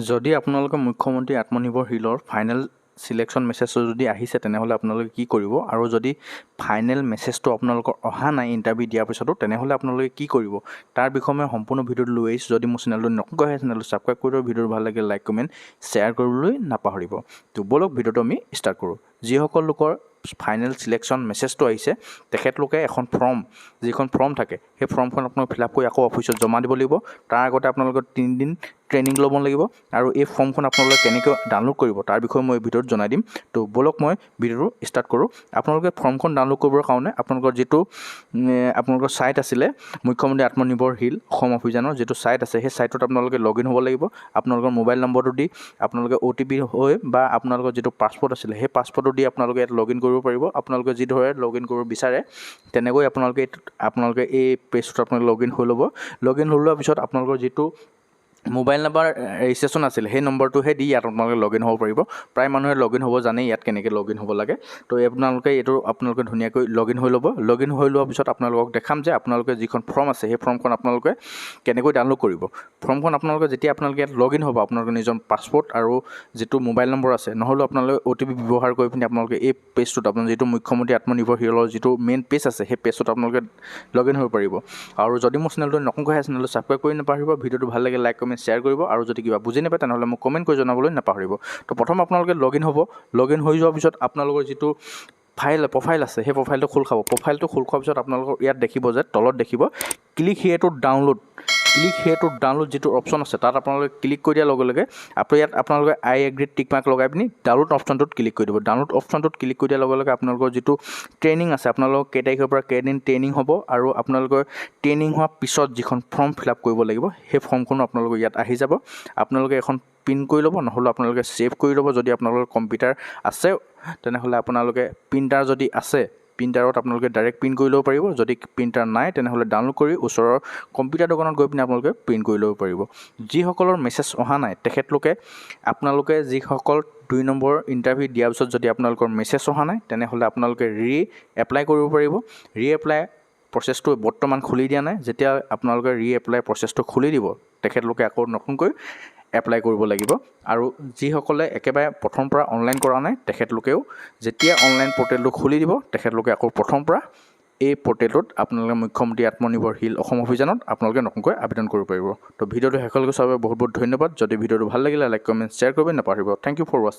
যদি আপোনালোকে মুখ্যমন্ত্ৰী আত্মনিৰ্ভৰশীলৰ ফাইনেল সিলেকশ্যন মেছেজটো যদি আহিছে তেনেহ'লে আপোনালোকে কি কৰিব আৰু যদি ফাইনেল মেছেজটো আপোনালোকৰ অহা নাই ইণ্টাৰভিউ দিয়াৰ পিছতো তেনেহ'লে আপোনালোকে কি কৰিব তাৰ বিষয়ে মই সম্পূৰ্ণ ভিডিঅ'টো লৈ আহিছোঁ। যদি মোৰ চেনেলটো নতুনকৈ আহে চেনেলটো ছাবস্ক্ৰাইব কৰি ভিডিঅ'টো ভাল লাগে লাইক কমেণ্ট শ্বেয়াৰ কৰিবলৈ নাপাহৰিব। তো বলক ভিডিঅ'টো আমি ষ্টাৰ্ট কৰোঁ। যিসকল লোকৰ ফাইনেল সিলেকশ্যন মেছেজটো আহিছে তেখেতলোকে এখন যিখন ফৰ্ম থাকে সেই ফৰ্মখন আপোনালোকে ফিল আপ কৰি আকৌ অফিচত জমা দিব লাগিব। তাৰ আগতে আপোনালোকৰ 3 দিন ট্ৰেইনিং ল'ব লাগিব আৰু এই ফৰ্মখন আপোনালোকে কেনেকৈ ডাউনলোড কৰিব তাৰ বিষয়ে মই ভিডিঅ'ত জনাই দিম। তো বলক মই ভিডিঅ'টো ষ্টাৰ্ট কৰোঁ। আপোনালোকে ফৰ্মখন ডাউনলোড কৰিবৰ কাৰণে আপোনালোকৰ যিটো আপোনালোকৰ ছাইট আছিলে মুখ্যমন্ত্ৰী আত্মনিৰ্ভৰশীল অসম অভিযানৰ যিটো ছাইট আছে সেই ছাইটত আপোনালোকে লগ ইন হ'ব লাগিব। আপোনালোকৰ মোবাইল নম্বৰটো দি আপোনালোকে OTP হৈ বা আপোনালোকৰ যিটো পাছপৰ্ট আছিলে সেই পাছপৰ্টটো দি আপোনালোকে ইয়াত লগ ইন কৰিব পাৰিব। আপোনালোকে যিদৰে লগ ইন কৰিব বিচাৰে তেনেকৈ আপোনালোকে এই পেজটোত আপোনালোকে লগ ইন হৈ ল'ব। লগ ইন হৈ লোৱাৰ পিছত আপোনালোকৰ যিটো মোবাইল নাম্বাৰ ৰেজিষ্ট্ৰেশ্যন আছিলে সেই নম্বৰটোহে দি ইয়াত আপোনালোকে লগ ইন হ'ব পাৰিব। প্ৰায় মানুহে লগ ইন হ'ব জানে ইয়াত কেনেকৈ লগ ইন হ'ব লাগে। তো আপোনালোকে ধুনীয়াকৈ লগ ইন হৈ ল'ব। লগ ইন হৈ লোৱাৰ পিছত আপোনালোকক দেখাম যে আপোনালোকে যিখন ফৰ্ম আছে সেই ফৰ্মখন আপোনালোকে কেনেকৈ ডাউনলোড কৰিব। ফৰ্মখন যেতিয়া আপোনালোকে ইয়াত লগ ইন হ'ব আপোনালোকে নিজৰ পাছপৰ্ট আৰু যিটো মোবাইল নম্বৰ আছে নহ'লেও আপোনালোকে OTP ব্যৱহাৰ কৰি পিনি আপোনালোকে এই পেজটোত আপোনালোকে যিটো মুখ্যমন্ত্ৰী আত্মনিৰ্ভৰশীলৰ যিটো মেইন পেজ আছে সেই পেজটোত আপোনালোকে লগ ইন হ'ব পাৰিব। আৰু যদি মোৰ চেনেলটো নতুনকৈ আহে চেনেলটো ছাবস্ক্ৰাইব কৰি নাপাহৰিব। ভিডিঅ'টো ভাল লাগে লাইক কমেণ্ট শ্বেয়াৰ কৰিব আৰু যদি কিবা বুজি নাপায় তেনেহ'লে মোক কমেণ্ট কৰি জনাবলৈ নাপাহৰিব। তো প্ৰথম আপোনালোকে লগ ইন হ'ব। লগ ইন হৈ যোৱাৰ পিছত আপোনালোকৰ যিটো প্ৰফাইল আছে সেই প্ৰফাইলটো খোল খাব। প্ৰফাইলটো খোল খোৱাৰ পিছত আপোনালোকৰ ইয়াত দেখিব যে তলত দেখিব ক্লিক হিয়াৰ টু ডাউনলোড যিটো অপশ্যন আছে তাত আপোনালোকে ক্লিক কৰি দিয়াৰ লগে লগে আপোনালোকে আই এগ্ৰীত টিক মাৰ্ক লগাই পিনি ডাউনলোড অপশ্যনটোত ক্লিক কৰি দিব। ডাউনলোড অপশ্যনটোত ক্লিক কৰি দিয়াৰ লগে লগে আপোনালোকৰ যিটো ট্ৰেইনিং আছে আপোনালোকৰ কেই তাৰিখৰ পৰা কেইদিন ট্ৰেইনিং হ'ব আৰু আপোনালোকৰ ট্ৰেইনিং হোৱাৰ পিছত যিখন ফৰ্ম ফিল আপ কৰিব লাগিব সেই ফৰ্মখনো আপোনালোকৰ ইয়াত আহি যাব। আপোনালোকে এখন প্ৰিণ্ট কৰি ল'ব নহ'লে আপোনালোকে ছেভ কৰি ল'ব। যদি আপোনালোকৰ কম্পিউটাৰ আছে তেনেহ'লে আপোনালোকে প্ৰিণ্টাৰ যদি আছে প্ৰিণ্টাৰত আপোনালোকে ডাইৰেক্ট প্ৰিণ্ট কৰি ল'ব পাৰিব। যদি প্ৰিণ্টাৰ নাই তেনেহ'লে ডাউনলোড কৰি ওচৰৰ কম্পিউটাৰ দোকানত গৈ পিনি আপোনালোকে প্ৰিণ্ট কৰি ল'ব পাৰিব। যিসকলৰ মেছেজ অহা নাই আপোনালোকে যিসকল 2 নম্বৰ ইণ্টাৰভিউ দিয়াৰ পিছত যদি আপোনালোকৰ মেছেজ অহা নাই তেনেহ'লে আপোনালোকে এপ্লাই কৰিব পাৰিব। এপ্লাই প্ৰচেছটো বৰ্তমান খুলি দিয়া নাই। যেতিয়া আপোনালোকে এপ্লাই প্ৰচেছটো খুলি দিব তেখেতলোকে আকৌ নতুনকৈ এপ্লাই কৰিব লাগিব। আৰু যিসকলে একেবাৰে প্ৰথম পৰা অনলাইন কৰা নাই তেখেতলোকেও যেতিয়া অনলাইন পৰ্টেলটো খুলি দিব তেখেতলোকে আকৌ প্ৰথম পৰা এই পৰ্টেলটোত আপোনালোকে মুখ্যমন্ত্ৰী আত্মনিৰ্ভৰশীল অসম অভিযানত আপোনালোকে নতুনকৈ আবেদন কৰিব পাৰিব। তো ভিডিঅ'টো শেষলৈকে চাব বহুত বহুত ধন্যবাদ। যদি ভিডিঅ'টো ভাল লাগিলে লাইক কমেণ্ট শ্বেয়াৰ কৰিব নাপাহৰিব। থেংক ইউ ফৰ ৱাচিং।